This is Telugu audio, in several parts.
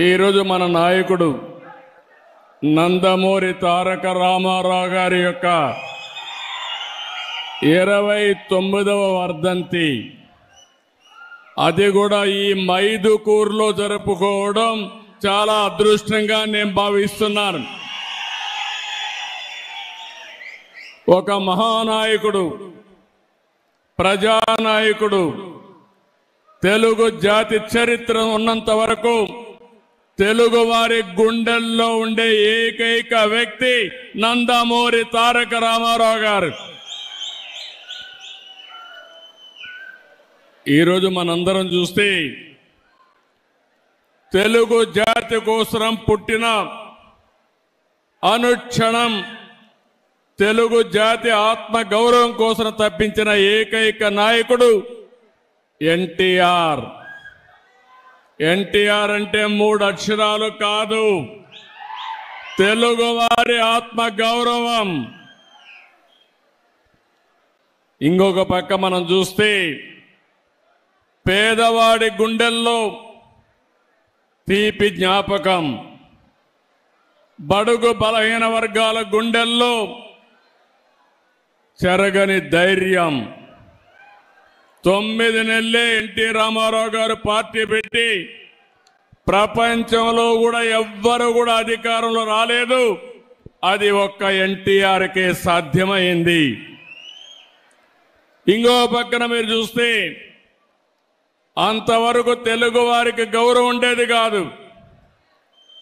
ఈరోజు మన నాయకుడు నందమూరి తారక రామారావు గారి యొక్క 29వ వర్ధంతి, అది కూడా ఈ మైదుకూరులో జరుపుకోవడం చాలా అదృష్టంగా నేను భావిస్తున్నాను. ఒక మహానాయకుడు, ప్రజానాయకుడు, తెలుగు జాతి చరిత్ర ఉన్నంత వరకు తెలుగు వారి గుండెల్లో ఉండే ఏకైక వ్యక్తి నందమూరి తారక రామారావు గారు. ఈరోజు మనందరం చూస్తే తెలుగు జాతి కోసం పుట్టిన, అనుక్షణం తెలుగు జాతి ఆత్మ గౌరవం కోసం తప్పించిన ఏకైక నాయకుడు ఎన్టీఆర్. ఎన్టీఆర్ అంటే 3 అక్షరాలు కాదు, తెలుగు వారి ఆత్మ గౌరవం. ఇంకొక పక్క మనం చూస్తే పేదవాడి గుండెల్లో తీపి జ్ఞాపకం, బడుగు బలహీన వర్గాల గుండెల్లో చెరగని ధైర్యం. 9 నెలలే ఎన్టీ రామారావు గారు పార్టీ పెట్టి ప్రపంచంలో కూడా ఎవ్వరు కూడా అధికారంలో రాలేదు. అది ఒక్క ఎన్టీఆర్కే సాధ్యమైంది. ఇంకో పక్కన మీరు చూస్తే అంతవరకు తెలుగు వారికి గౌరవం ఉండేది కాదు.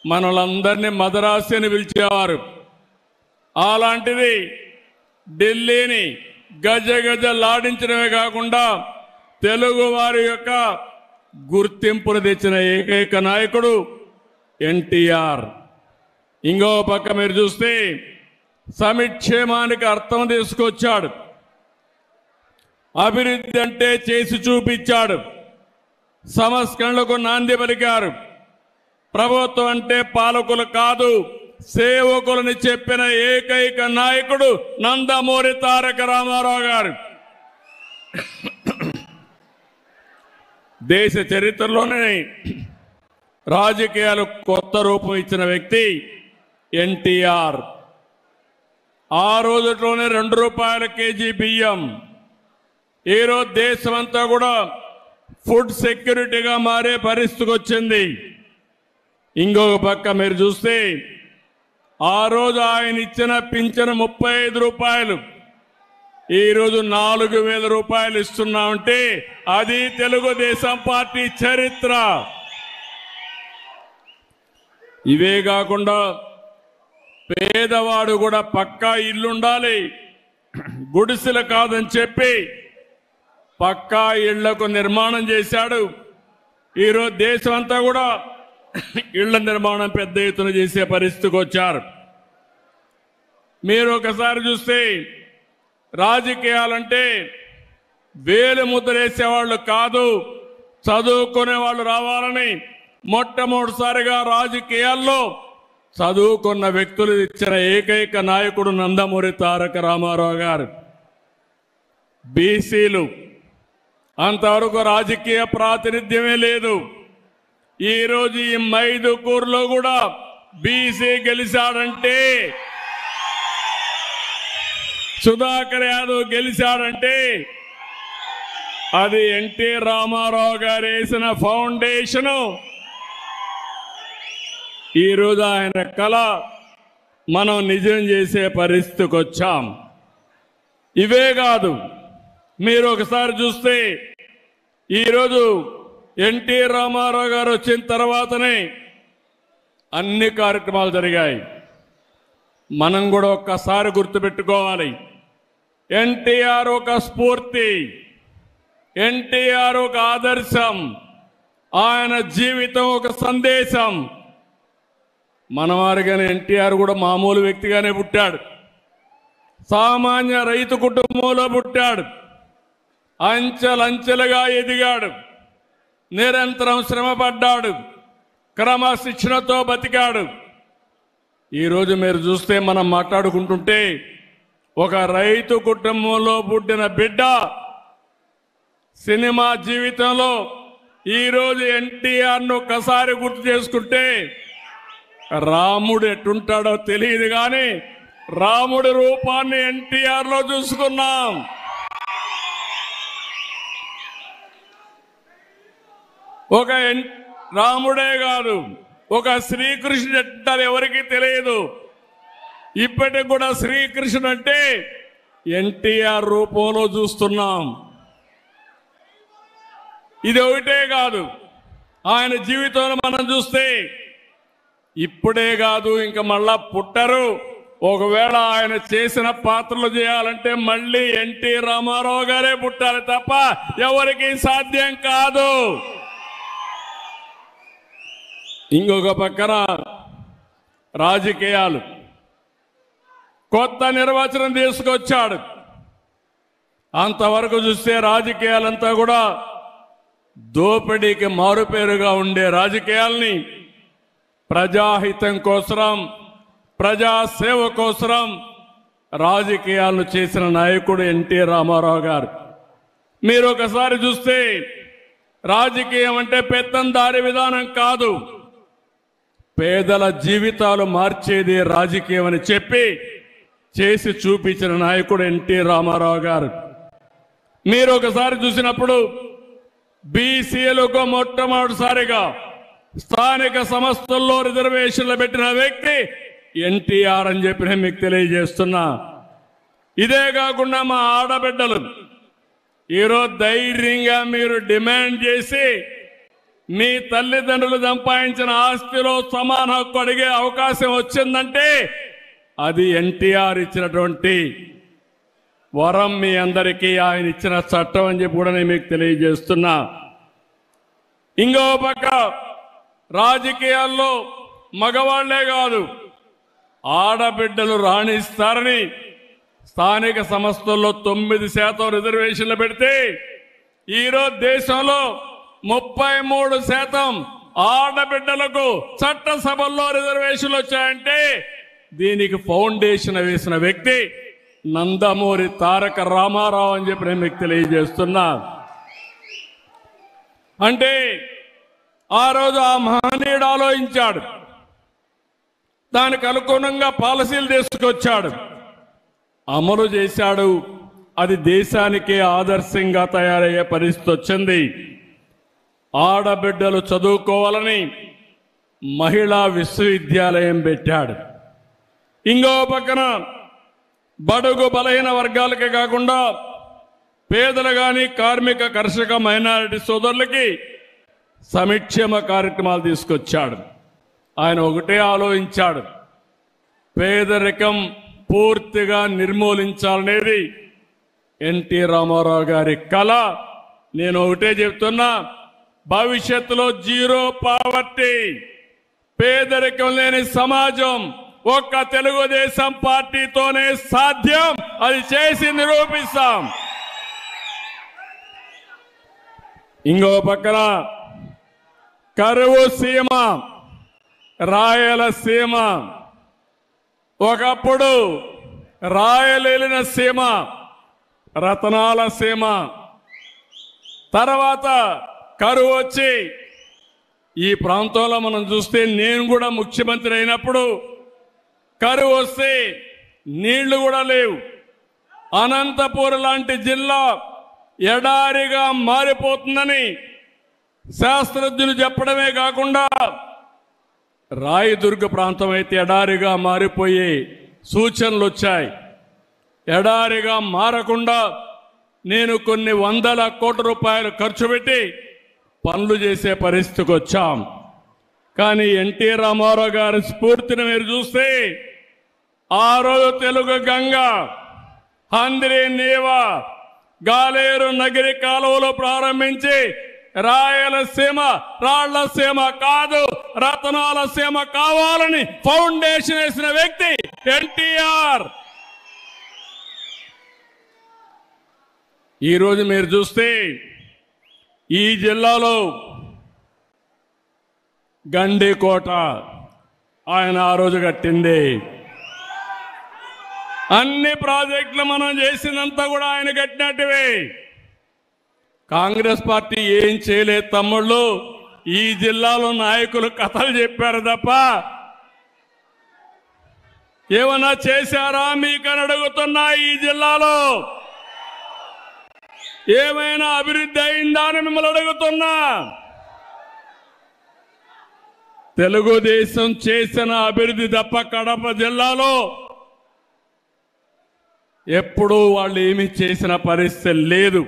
మనలందరినీ మదరాసి అని పిలిచేవారు. అలాంటిది ఢిల్లీని గజ గజలాడించడమే కాకుండా తెలుగు వారి యొక్క గుర్తింపును తెచ్చిన ఏకైక నాయకుడు ఎన్టీఆర్. ఇంకో పక్క మీరు చూస్తే సంక్షేమానికి అర్థం తీసుకొచ్చాడు. అభివృద్ధి అంటే చేసి చూపించాడు. సంస్కరణలకు నాంది పలికారు. ప్రభుత్వం అంటే పాలకులు కాదు, సేవకులని చెప్పిన ఏకైక నాయకుడు నందమూరి తారక రామారావు గారు. దేశ చరిత్రలోనే రాజకీయాలు కొత్త రూపం ఇచ్చిన వ్యక్తి ఎన్టీఆర్. ఆ రోజులోనే 2 రూపాయల కేజీ బియ్యం. ఈరోజు దేశమంతా కూడా ఫుడ్ సెక్యూరిటీగా మారే పరిస్థితికి వచ్చింది. ఇంకొక పక్క మీరు చూస్తే ఆ రోజు ఆయన ఇచ్చిన పింఛను 35 రూపాయలు, ఈరోజు 4,000 రూపాయలు ఇస్తున్నామంటే అది తెలుగుదేశం పార్టీ చరిత్ర. ఇవే కాకుండా పేదవాడు కూడా పక్కా ఇల్లుండాలి, గుడిసెలు కాదని చెప్పి పక్కా ఇళ్లకు నిర్మాణం చేశాడు. ఈరోజు దేశం అంతా కూడా ఇళ్ల నిర్మాణం పెద్ద ఎత్తున చేసే పరిస్థితికి వచ్చారు. మీరు ఒకసారి చూస్తే రాజకీయాలంటే వేలు ముద్రేసేవాళ్ళు కాదు, చదువుకునే వాళ్ళు రావాలని మొట్టమొదటిసారిగా రాజకీయాల్లో చదువుకున్న వ్యక్తులు ఇచ్చిన ఏకైక నాయకుడు నందమూరి తారక రామారావు గారు. బీసీలు అంతవరకు రాజకీయ ప్రాతినిధ్యమే లేదు. ఈరోజు ఈ మైదుకూరులో కూడా బీసీ గెలిచాడంటే, సుధాకర్ యాదవ్ గెలిచాడంటే అది ఎన్టీ రామారావు గారు వేసిన ఫౌండేషను. ఈరోజు ఆయన కళ మనం నిజం చేసే పరిస్థితికి వచ్చాం. ఇవే కాదు, మీరు ఒకసారి చూస్తే ఈరోజు ఎన్టీ రామారావు గారు వచ్చిన తర్వాతనే అన్ని కార్యక్రమాలు జరిగాయి. మనం కూడా ఒక్కసారి గుర్తుపెట్టుకోవాలి, ఎన్టీఆర్ ఒక స్ఫూర్తి, ఎన్టీఆర్ ఒక ఆదర్శం, ఆయన జీవితం ఒక సందేశం. మనవారిగానే ఎన్టీఆర్ కూడా మామూలు వ్యక్తిగానే పుట్టాడు, సామాన్య రైతు కుటుంబంలో పుట్టాడు, అంచెలంచెలుగా ఎదిగాడు, నిరంతరం శ్రమపడ్డాడు, క్రమశిక్షణతో బతికాడు. ఈరోజు మీరు చూస్తే మనం మాట్లాడుకుంటుంటే ఒక రైతు కుటుంబంలో పుట్టిన బిడ్డ సినిమా జీవితంలో ఈరోజు ఎన్టీఆర్ను ఒక్కసారి గుర్తు చేసుకుంటే రాముడు ఎట్టుంటాడో తెలియదు కానీ రాముడి రూపాన్ని ఎన్టీఆర్ లో చూసుకున్నాం. ఒక రాముడే కాదు, ఒక శ్రీకృష్ణుడు ఎట్టారు ఎవరికి తెలియదు. ఇప్పటికి కూడా శ్రీకృష్ణుడు అంటే ఎన్టీఆర్ రూపంలో చూస్తున్నాం. ఇది ఒకటే కాదు, ఆయన జీవితంలో మనం చూస్తే ఇప్పుడే కాదు ఇంకా మళ్ళా పుట్టరు. ఒకవేళ ఆయన చేసిన పాత్రలు చేయాలంటే మళ్ళీ ఎన్టీ రామారావు గారే పుట్టాలి తప్ప ఎవరికి సాధ్యం కాదు. ఇంకొక పక్కన రాజకీయాలు, కొత్త నిర్వచనం తీసుకొచ్చాడు. అంతవరకు చూస్తే రాజకీయాలంతా కూడా దోపిడీకి మారుపేరుగా ఉండే రాజకీయాల్ని ప్రజాహితం కోసం, ప్రజాసేవ కోసం రాజకీయాలను చేసిన నాయకుడు ఎన్టీ రామారావు గారు. మీరు ఒకసారి చూస్తే రాజకీయం అంటే పెత్తందారి విధానం కాదు, పేదల జీవితాలు మార్చేది రాజకీయం అని చెప్పి చేసి చూపించిన నాయకుడు ఎన్టీ రామారావు గారు. మీరు ఒకసారి చూసినప్పుడు బీసీలకు మొట్టమొదటిసారిగా స్థానిక సంస్థల్లో రిజర్వేషన్లు పెట్టిన వ్యక్తి ఎన్టీఆర్ అని చెప్పి నేను మీకు తెలియజేస్తున్నా. ఇదే కాకుండా మా ఆడబిడ్డలు ఈరోజు ధైర్యంగా మీరు డిమాండ్ చేసి మీ తల్లిదండ్రులు సంపాదించిన ఆస్తిలో సమాన హక్కు అడిగే అవకాశం వచ్చిందంటే అది ఎన్టీఆర్ ఇచ్చినటువంటి వరం, మీ అందరికీ ఆయన ఇచ్చిన చట్టం అని చెప్పి కూడా నేను మీకు తెలియజేస్తున్నా. ఇంకో పక్క రాజకీయాల్లో మగవాళ్లే కాదు ఆడబిడ్డలు రాణిస్తారని స్థానిక సంస్థల్లో 9% రిజర్వేషన్లు పెడితే ఈరోజు దేశంలో 33% ఆడబిడ్డలకు చట్టసభల్లో రిజర్వేషన్లు వచ్చాయంటే దీనికి ఫౌండేషన్ వేసిన వ్యక్తి నందమూరి తారక రామారావు అని చెప్పి నేను మీకు తెలియజేస్తున్నా. అంటే ఆ రోజు ఆ మహనీయుడు ఆలోచించాడు, దానికి అనుగుణంగా పాలసీలు తీసుకొచ్చాడు, అమలు చేశాడు. అది దేశానికే ఆదర్శంగా తయారయ్యే పరిస్థితి వచ్చింది. ఆడబిడ్డలు చదువుకోవాలని మహిళా విశ్వవిద్యాలయం పెట్టాడు. ఇంకో పక్కన బడుగు బలహీన వర్గాలకే కాకుండా పేదలు కానీ కార్మిక కర్షక మైనారిటీ సోదరులకి సంక్షేమ కార్యక్రమాలు తీసుకొచ్చాడు. ఆయన ఒకటే ఆలోచించాడు, పేదరికం పూర్తిగా నిర్మూలించాలనేది ఎన్టీ రామారావు గారి కళ. నేను ఒకటే చెప్తున్నా, భవిష్యత్తులో జీరో పావర్టీ, పేదరికం లేని సమాజం ఒక్క తెలుగుదేశం పార్టీతోనే సాధ్యం. అది చేసి నిరూపిస్తాం. ఇంకో పక్కన కరువు సీమ, రాయలసీమ, ఒకప్పుడు రాయలేలిన సీమ, రతనాల సీమ, తర్వాత కరువు వచ్చి ఈ ప్రాంతంలో మనం చూస్తే నేను కూడా ముఖ్యమంత్రి అయినప్పుడు కరువు వస్తే నీళ్లు కూడా లేవు. అనంతపూర్ లాంటి జిల్లా ఎడారిగా మారిపోతుందని శాస్త్రజ్ఞులు చెప్పడమే కాకుండా రాయదుర్గ ప్రాంతం అయితే ఎడారిగా మారిపోయే సూచనలు వచ్చాయి. ఎడారిగా మారకుండా నేను కొన్ని వందల కోట్ల రూపాయలు ఖర్చు పెట్టి పనులు చేసే పరిస్థితికి వచ్చాం. కానీ ఎన్టీ రామారావు గారి స్ఫూర్తిని మీరు చూస్తే ఆ రోజు తెలుగు గంగ, హంద్రి నీవా, గాలేరు నగిరి కాలువలు ప్రారంభించి రాయలసీమ రాళ్లసీమ కాదు రతనాల సీమ కావాలని ఫౌండేషన్ వేసిన వ్యక్తి ఎన్టీఆర్. ఈరోజు మీరు చూస్తే ఈ జిల్లాలో గండికోట ఆయన ఆ రోజు కట్టింది. అన్ని ప్రాజెక్టులు మనం చేసినంత కూడా ఆయన కట్టినట్టువే. కాంగ్రెస్ పార్టీ ఏం చేయలేదు తమ్ముళ్ళు. ఈ జిల్లాలో నాయకులు కథలు చెప్పారు తప్ప ఏమన్నా చేశారా మీకని అడుగుతున్నా. ఈ జిల్లాలో ఏమైనా అభివృద్ధి అయిందా అని మిమ్మల్ని అడుగుతున్నా. తెలుగుదేశం చేసిన అభివృద్ధి తప్ప కడప జిల్లాలో ఎప్పుడూ వాళ్ళు ఏమీ చేసిన పరిస్థితి లేదు.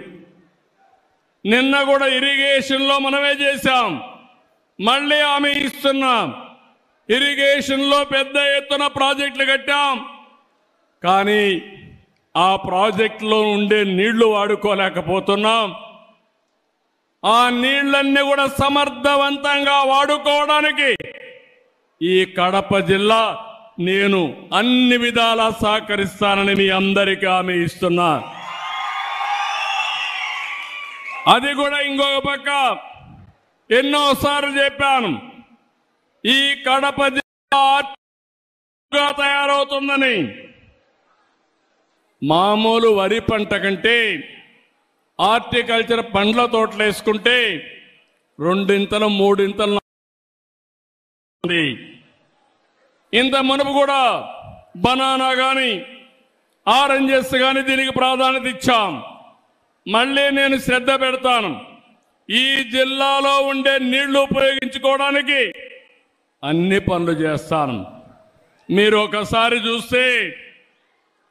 నిన్న కూడా ఇరిగేషన్లో మనమే చేశాం, మళ్ళీ హామీ ఇస్తున్నాం. ఇరిగేషన్లో పెద్ద ఎత్తున ప్రాజెక్టులు కట్టాం, కానీ ఆ ప్రాజెక్టులో ఉండే నీళ్లు వాడుకోలేకపోతున్నాం. ఆ నీళ్లన్నీ కూడా సమర్థవంతంగా వాడుకోవడానికి ఈ కడప జిల్లా నేను అన్ని విధాలా సహకరిస్తానని మీ అందరికీ హామీ ఇస్తున్నా. అది కూడా ఇంకొక పక్క ఎన్నోసార్లు చెప్పాను, ఈ కడప జిల్లా తయారవుతుందని. మామూలు వరి పంట కంటే హార్టికల్చర్ పండ్ల తోటలు వేసుకుంటే రెండింతలు మూడింతలు. ఇంత మునుపు కూడా బనానా కానీ ఆరెంజెస్ కానీ దీనికి ప్రాధాన్యత ఇచ్చాం. మళ్ళీ నేను శ్రద్ధ పెడతాను. ఈ జిల్లాలో ఉండే నీళ్లు ఉపయోగించుకోవడానికి అన్ని పనులు చేస్తాను. మీరు ఒకసారి చూస్తే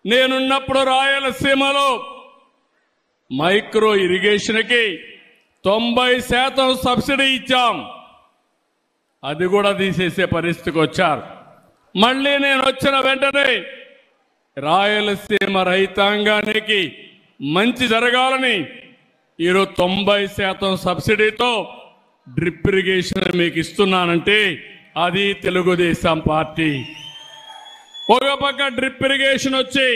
నేనున్నప్పుడు రాయలసీమలో మైక్రో ఇరిగేషన్కి 90% సబ్సిడీ ఇచ్చాం. అది కూడా తీసేసే పరిస్థితికి వచ్చారు. మళ్ళీ నేను వచ్చిన వెంటనే రాయలసీమ రైతాంగానికి మంచి జరగాలని ఈరోజు 90% సబ్సిడీతో డ్రిప్ ఇరిగేషన్ మీకు ఇస్తున్నానంటే అది తెలుగుదేశం పార్టీ. ఒక పక్క డ్రిప్ ఇరిగేషన్ వచ్చి,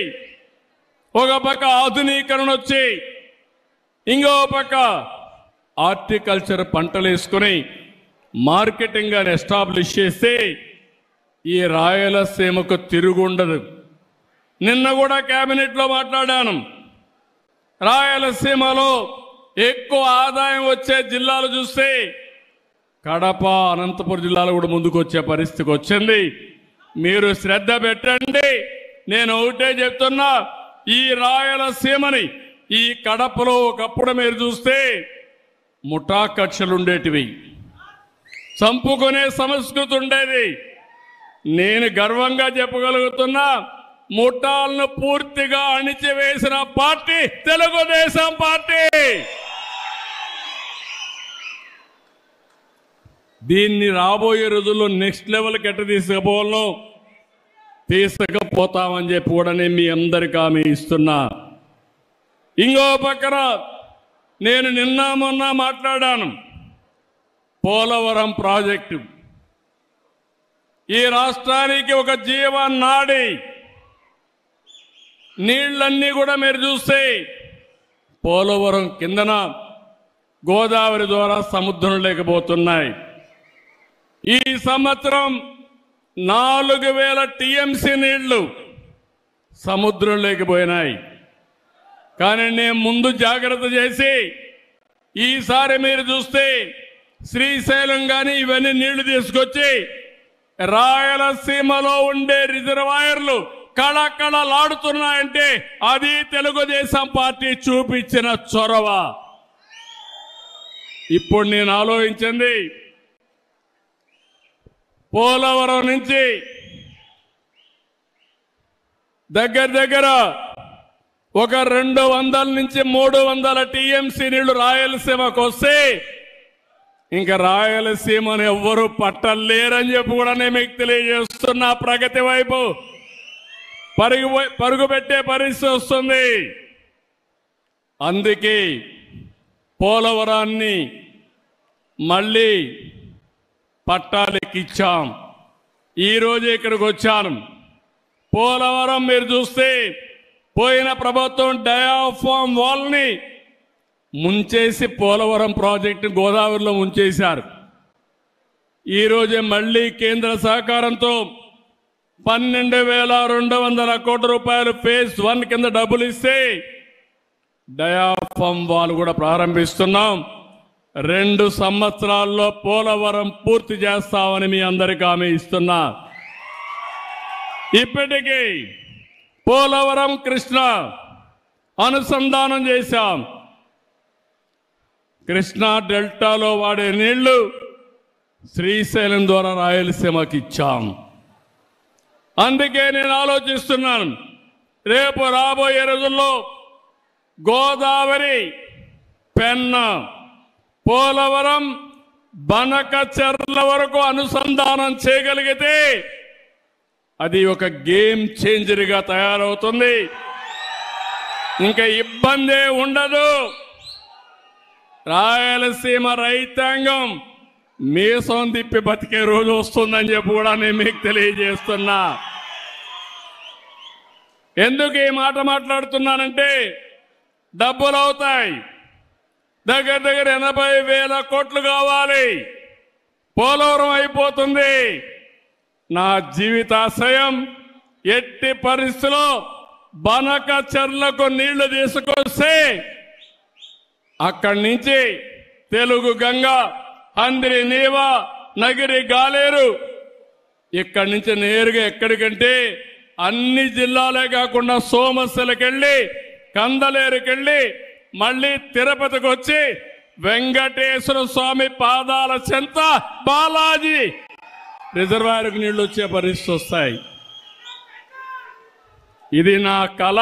ఒక పక్క ఆధునీకరణ వచ్చి, ఇంకో పక్క హార్టికల్చర్ పంటలు వేసుకుని మార్కెటింగ్ అని ఎస్టాబ్లిష్ చేస్తే ఈ రాయలసీమకు తిరుగుండదు. నిన్న కూడా కేబినెట్లో మాట్లాడాను. రాయలసీమలో ఎక్కువ ఆదాయం వచ్చే జిల్లాలు చూస్తే కడప, అనంతపురం జిల్లాలు కూడా ముందుకు వచ్చే పరిస్థితికి వచ్చింది. మీరు శ్రద్ధ పెట్టండి. నేను ఒకటే చెప్తున్నా, ఈ రాయలసీమని ఈ కడపలో ఒకప్పుడు మీరు చూస్తే ముఠా కక్షలు ఉండేటివి, చంపుకునే సంస్కృతి ఉండేది. నేను గర్వంగా చెప్పగలుగుతున్నా, ముఠాలను పూర్తిగా అణిచివేసిన పార్టీ తెలుగుదేశం పార్టీ. దీన్ని రాబోయే రోజుల్లో నెక్స్ట్ లెవెల్కి ఎట్ట తీసుకుపోతామని చెప్పి కూడా నేను మీ అందరికీ హామీ ఇస్తున్నా. ఇంకో పక్కన నేను నిన్న మొన్న మాట్లాడాను, పోలవరం ప్రాజెక్టు ఈ రాష్ట్రానికి ఒక జీవనాడి. నీళ్ళన్నీ కూడా మీరు చూస్తే పోలవరం కిందన గోదావరి ద్వారా సముద్రం లేకపోతున్నాయి. ఈ సంవత్సరం 4000 టీఎంసీ నీళ్లు సముద్రం లేకపోయినాయి. కానీ నేను ముందు జాగ్రత్త చేసి ఈసారి మీరు చూస్తే శ్రీశైలం కానీ ఇవన్నీ నీళ్లు తీసుకొచ్చి రాయలసీమలో ఉండే రిజర్వాయర్లు కళకళలాడుతున్నాయంటే అది తెలుగుదేశం పార్టీ చూపించిన చొరవ. ఇప్పుడు నేను ఆలోచించింది, పోలవరం నుంచి దగ్గర ఒక 200 నుంచి 300 టీఎంసీ నీళ్లు రాయలసీమకు వస్తే ఇంకా రాయలసీమను ఎవ్వరూ పట్టలేరని చెప్పి కూడా నేను మీకు తెలియజేస్తున్నా. ప్రగతి వైపు పరుగు పెట్టే పరిస్థితి వస్తుంది. అందుకే పోలవరాన్ని మళ్ళీ పట్టాలెక్కిచ్చాం. ఈరోజు ఇక్కడికి వచ్చాను. పోలవరం మీరు చూస్తే పోయిన ప్రభుత్వం డయాఫామ్ వాల్ని ముంచేసి పోలవరం ప్రాజెక్టు గోదావరిలో ముంచేశారు. ఈరోజే మళ్ళీ కేంద్ర సహకారంతో 12,200 కోట్ల రూపాయలు ఫేజ్ 1 కింద డబ్బులు ఇస్తే డయాఫామ్ వాల్ కూడా ప్రారంభిస్తున్నాం. 2 సంవత్సరాల్లో పోలవరం పూర్తి చేస్తామని మీ అందరికీ హామీ ఇస్తున్నా. ఇప్పటికీ పోలవరం కృష్ణ అనుసంధానం చేశాం. కృష్ణా డెల్టాలో వాడే నీళ్లు శ్రీశైలం ద్వారా రాయలసీమకి ఇచ్చాం. అందుకే నేను ఆలోచిస్తున్నాను, రేపు రాబోయే రోజుల్లో గోదావరి, పెన్నా, పోలవరం, బనకచెర్ల వరకు అనుసంధానం చేయగలిగితే అది ఒక గేమ్ చేంజర్గా తయారవుతుంది. ఇంకా ఇబ్బందే ఉండదు. రాయలసీమ రైతాంగం మీసం తిప్పి బతికే రోజు వస్తుందని చెప్పి కూడా నేను మీకు తెలియజేస్తున్నా. ఎందుకు ఈ మాట మాట్లాడుతున్నానంటే, డబ్బులు అవుతాయి. దగ్గర 80,000 కోట్లు కావాలి. పోలవరం అయిపోతుంది. నా జీవితాశయం ఎట్టి పరిస్థితిలో బనకచెర్లకు నీళ్లు తీసుకొస్తే అక్కడి నుంచి తెలుగు గంగ, హంద్రి నీవ, నగిరి గాలేరు, ఇక్కడి నుంచి నేరుగా ఎక్కడికంటే అన్ని జిల్లాలే కాకుండా సోమశిలకెళ్ళి, కందలేరుకెళ్ళి, మళ్ళీ తిరుపతికి వచ్చి వెంకటేశ్వర స్వామి పాదాల చెంత బాలాజీ రిజర్వాయర్కు నీళ్లు వచ్చే పరిస్థితి వస్తాయి. ఇది నా కళ.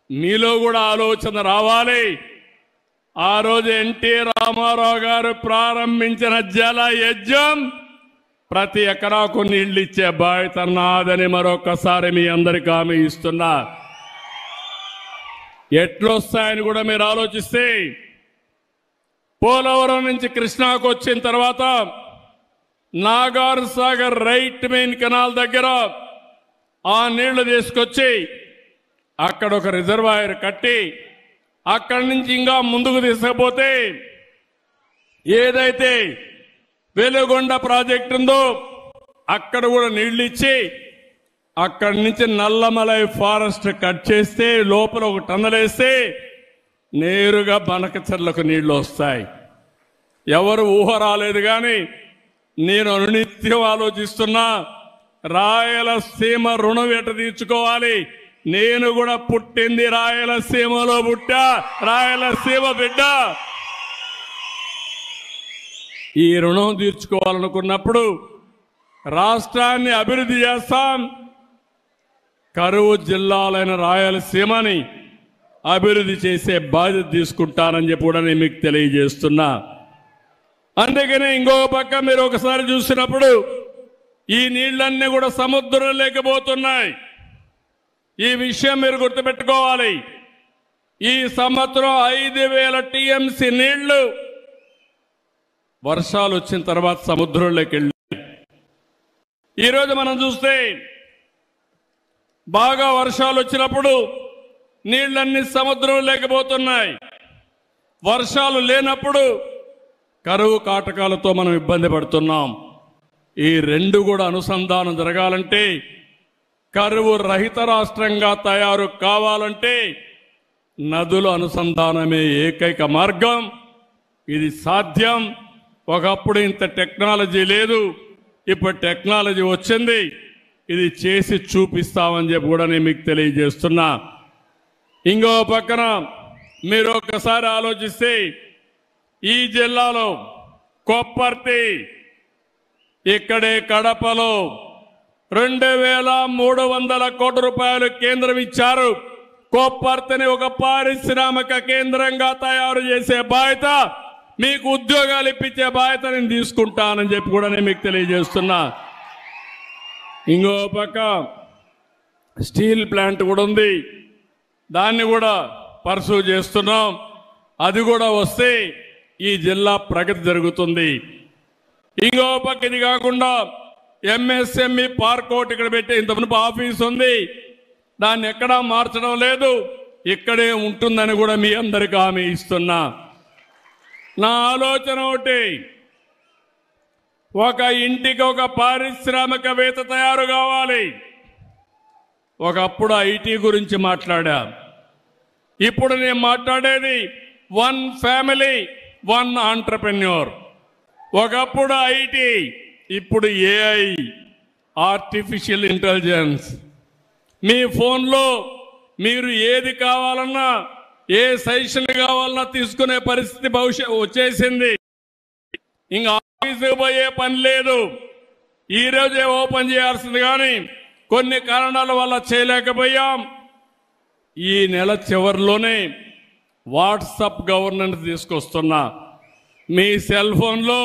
మీలో కూడా ఆలోచన రావాలి. ఆ రోజు ఎన్టీ రామారావు గారు ప్రారంభించిన జల యజ్ఞం ప్రతి ఎకరాకు నీళ్లు ఇచ్చే బాధ్యత నాదని మరొకసారి మీ అందరికీ హామీ ఇస్తున్నా. ఎట్లొస్తాయని కూడా మీరు ఆలోచిస్తే, పోలవరం నుంచి కృష్ణాకు వచ్చిన తర్వాత Nagar Sagar right main canal దగ్గర ఆ నీళ్లు తీసుకొచ్చి అక్కడ ఒక రిజర్వాయర్ కట్టి అక్కడి నుంచి ఇంకా ముందుకు తీసుకుపోతే ఏదైతే వెలుగొండ ప్రాజెక్టు ఉందో అక్కడ కూడా నీళ్లు ఇచ్చి అక్కడి నుంచి నల్లమలై ఫారెస్ట్ కట్ చేస్తే లోపల ఒక టన్నల్ వేస్తే నేరుగా బనకచెర్లకు నీళ్లు వస్తాయి. ఎవరు ఊహ రాలేదు. కానీ నేను అనునిత్యం ఆలోచిస్తున్నా, రాయలసీమ రుణం ఎట తీర్చుకోవాలి. నేను కూడా పుట్టింది రాయలసీమలో, పుట్టా రాయలసీమ బిడ్డ. ఈ రుణం తీర్చుకోవాలనుకున్నప్పుడు రాష్ట్రాన్ని అభివృద్ధి చేస్తాం. కరువు జిల్లాలైన రాయలసీమని అభివృద్ధి చేసే బాధ్యత తీసుకుంటానని చెప్పి కూడా నేను మీకు తెలియజేస్తున్నా. అందుకనే ఇంకో పక్క మీరు ఒకసారి చూసినప్పుడు ఈ నీళ్లన్నీ కూడా సముద్రం లేకపోతున్నాయి. ఈ విషయం మీరు గుర్తుపెట్టుకోవాలి. ఈ సంవత్సరం 5,000 టీఎంసీ నీళ్లు వర్షాలు వచ్చిన తర్వాత సముద్రంలోకి వెళ్ళి, ఈరోజు మనం చూస్తే బాగా వర్షాలు వచ్చినప్పుడు నీళ్లన్నీ సముద్రం లేకపోతున్నాయి. వర్షాలు లేనప్పుడు కరువు కాటకాలతో మనం ఇబ్బంది పడుతున్నాం. ఈ రెండు కూడా అనుసంధానం జరగాలంటే, కరువు రహిత రాష్ట్రంగా తయారు కావాలంటే నదుల అనుసంధానమే ఏకైక మార్గం. ఇది సాధ్యం. ఒకప్పుడు ఇంత టెక్నాలజీ లేదు, ఇప్పుడు టెక్నాలజీ వచ్చింది. ఇది చేసి చూపిస్తామని చెప్పి కూడా నేను మీకు తెలియజేస్తున్నా. ఇంకో పక్కన మీరు ఒక్కసారి ఆలోచిస్తే, ఈ జిల్లాలో కొప్పర్తి, ఇక్కడే కడపలో 2,300 కోట్ల రూపాయలు కేంద్రం ఇచ్చారు. కొప్పర్తిని ఒక పారిశ్రామిక కేంద్రంగా తయారు చేసే బాధ్యత, మీకు ఉద్యోగాలు ఇప్పించే బాధ్యత నేను తీసుకుంటానని చెప్పి కూడా నేను మీకు తెలియజేస్తున్నా. ఇంకో పక్క స్టీల్ ప్లాంట్ కూడా ఉంది, దాన్ని కూడా పర్సూ చేస్తున్నాం. అది కూడా వస్తే ఈ జిల్లా ప్రగతి జరుగుతుంది. ఇంకో పక్క ఇది కాకుండా ఎంఎస్ఎంఈ పార్క్ ఒకటి ఇక్కడ పెట్టి ఇంతకుముందు ఆఫీస్ ఉంది, దాన్ని ఎక్కడా మార్చడం లేదు, ఇక్కడే ఉంటుందని కూడా మీ అందరికీ హామీ ఇస్తున్నా. నా ఆలోచన ఒకటి, ఒక ఇంటికి ఒక పారిశ్రామికవేత్త తయారు కావాలి. ఒకప్పుడు ఐటీ గురించి మాట్లాడా, ఇప్పుడు నేను మాట్లాడేది వన్ ఫ్యామిలీ వన్ ఆంటర్‌ప్రెన్యూర్. ఒకప్పుడు ఐటీ, ఇప్పుడు ఏఐ, ఆర్టిఫిషియల్ ఇంటెలిజెన్స్. మీ ఫోన్లో మీరు ఏది కావాలన్నా, ఏ సజెషన్ కావాలన్నా తీసుకునే పరిస్థితి వచ్చేసింది. ఇంకా ఆఫీసుకు పోయే పని లేదు. ఈ రోజే ఓపెన్ చేయాల్సింది, కానీ కొన్ని కారణాల వల్ల చేయలేకపోయాం. ఈ నెల చివరిలోనే వాట్సాప్ గవర్నెన్స్ తీసుకొస్తున్నా. మీ సెల్ ఫోన్లో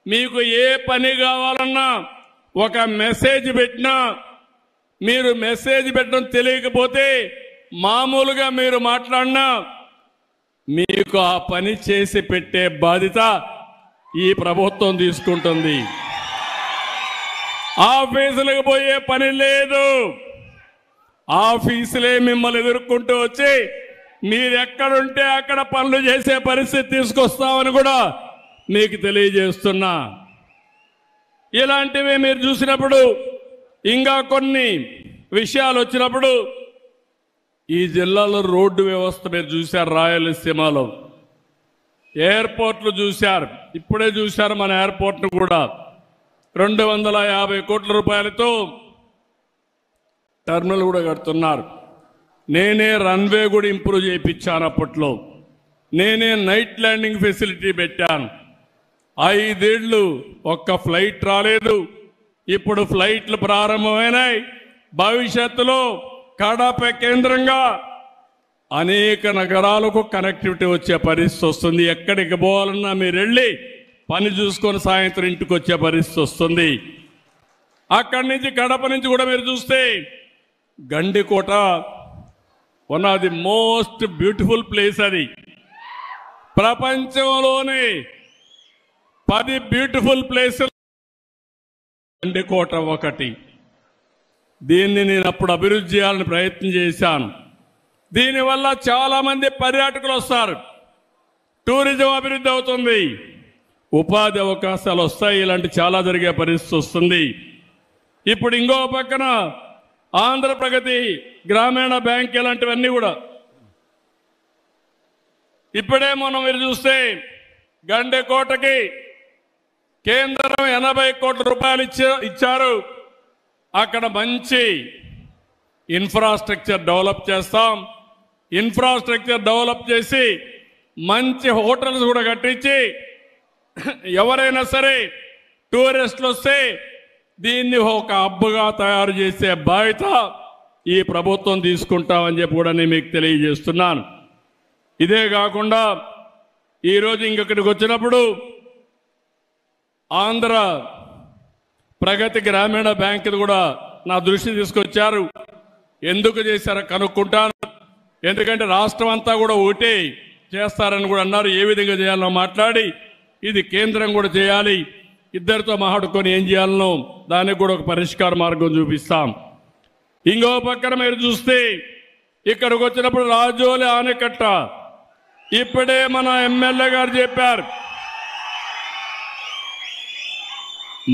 మీకు ఏ పని కావాలన్నా ఒక మెసేజ్ పెట్టినా, మీరు మెసేజ్ పెట్టడం తెలియకపోతే మామూలుగా మీరు మాట్లాడినా మీకు ఆ పని చేసి పెట్టే బాధ్యత ఈ ప్రభుత్వం తీసుకుంటుంది. ఆఫీసులకు పోయే పని లేదు. ఆఫీసులే మిమ్మల్ని ఎదుర్కొంటూ వచ్చి మీరెక్కడుంటే అక్కడ పనులు చేసే పరిస్థితి తీసుకొస్తామని కూడా మీకు తెలియజేస్తున్నా. ఇలాంటివి మీరు చూసినప్పుడు, ఇంకా కొన్ని విషయాలు వచ్చినప్పుడు, ఈ జిల్లాలో రోడ్డు వ్యవస్థ మీరు చూశారు. రాయలసీమలో ఎయిర్పోర్ట్లు చూశారు. ఇప్పుడే చూశారు మన ఎయిర్పోర్ట్ను కూడా 250 కోట్ల రూపాయలతో టర్మినల్ కూడా కడుతున్నారు. నేనే రన్వే కూడా ఇంప్రూవ్ చేయించాను. అప్పట్లో నేనే నైట్ ల్యాండింగ్ ఫెసిలిటీ పెట్టాను. 5 ఏళ్ళు ఒక్క ఫ్లైట్ రాలేదు. ఇప్పుడు ఫ్లైట్లు ప్రారంభమైనాయి. భవిష్యత్తులో కడప కేంద్రంగా అనేక నగరాలకు కనెక్టివిటీ వచ్చే పరిస్థితి వస్తుంది. ఎక్కడికి పోవాలన్నా మీరు వెళ్ళి పని చూసుకొని సాయంత్రం ఇంటికి వచ్చే పరిస్థితి వస్తుంది. అక్కడి నుంచి కడప నుంచి కూడా మీరు చూస్తే Gandikota one of the most beautiful place. అది ప్రపంచంలోనే 10 బ్యూటిఫుల్ ప్లేసులు గండికోట ఒకటి. దీన్ని నేను అప్పుడు అభివృద్ధి చేయాలని ప్రయత్నం చేశాను. దీనివల్ల చాలా మంది పర్యాటకులు వస్తారు. టూరిజం అభివృద్ధి అవుతుంది, ఉపాధి అవకాశాలు వస్తాయి. ఇలాంటి చాలా జరిగే పరిస్థితి వస్తుంది. ఇప్పుడు ఇంకో పక్కన ఆంధ్రప్రగతి గ్రామీణ బ్యాంక్ ఇలాంటివన్నీ కూడా ఇప్పుడే మనం మీరు చూస్తే గండికోటకి కేంద్రం 80 కోట్ల రూపాయలు ఇచ్చారు. అక్కడ మంచి ఇన్ఫ్రాస్ట్రక్చర్ డెవలప్ చేస్తాం. ఇన్ఫ్రాస్ట్రక్చర్ డెవలప్ చేసి మంచి హోటల్స్ కూడా కట్టించి ఎవరైనా సరే టూరిస్టులు వస్తే దీన్ని ఒక హబ్గా తయారు చేసే బాధ్యత ఈ ప్రభుత్వం తీసుకుంటామని చెప్పి కూడా నేను మీకు తెలియజేస్తున్నాను. ఇదే కాకుండా ఈరోజు ఇంకొకటికి వచ్చినప్పుడు ఆంధ్ర ప్రగతి గ్రామీణ బ్యాంక్ కూడా నా దృష్టి తీసుకొచ్చారు. ఎందుకు చేశారో కనుక్కుంటాను. ఎందుకంటే రాష్ట్రం అంతా కూడా ఒకటే చేస్తారని కూడా అన్నారు. ఏ విధంగా చేయాలో మాట్లాడి ఇది కేంద్రం కూడా చేయాలి. ఇద్దరితో మాట్లాడుకొని ఏం చేయాలనో దానికి కూడా ఒక పరిష్కార మార్గం చూపిస్తాం. ఇంకో పక్కన మీరు చూస్తే ఇక్కడికి వచ్చినప్పుడు రాజోలి ఆనకట్ట ఇప్పుడే మన ఎమ్మెల్యే గారు చెప్పారు.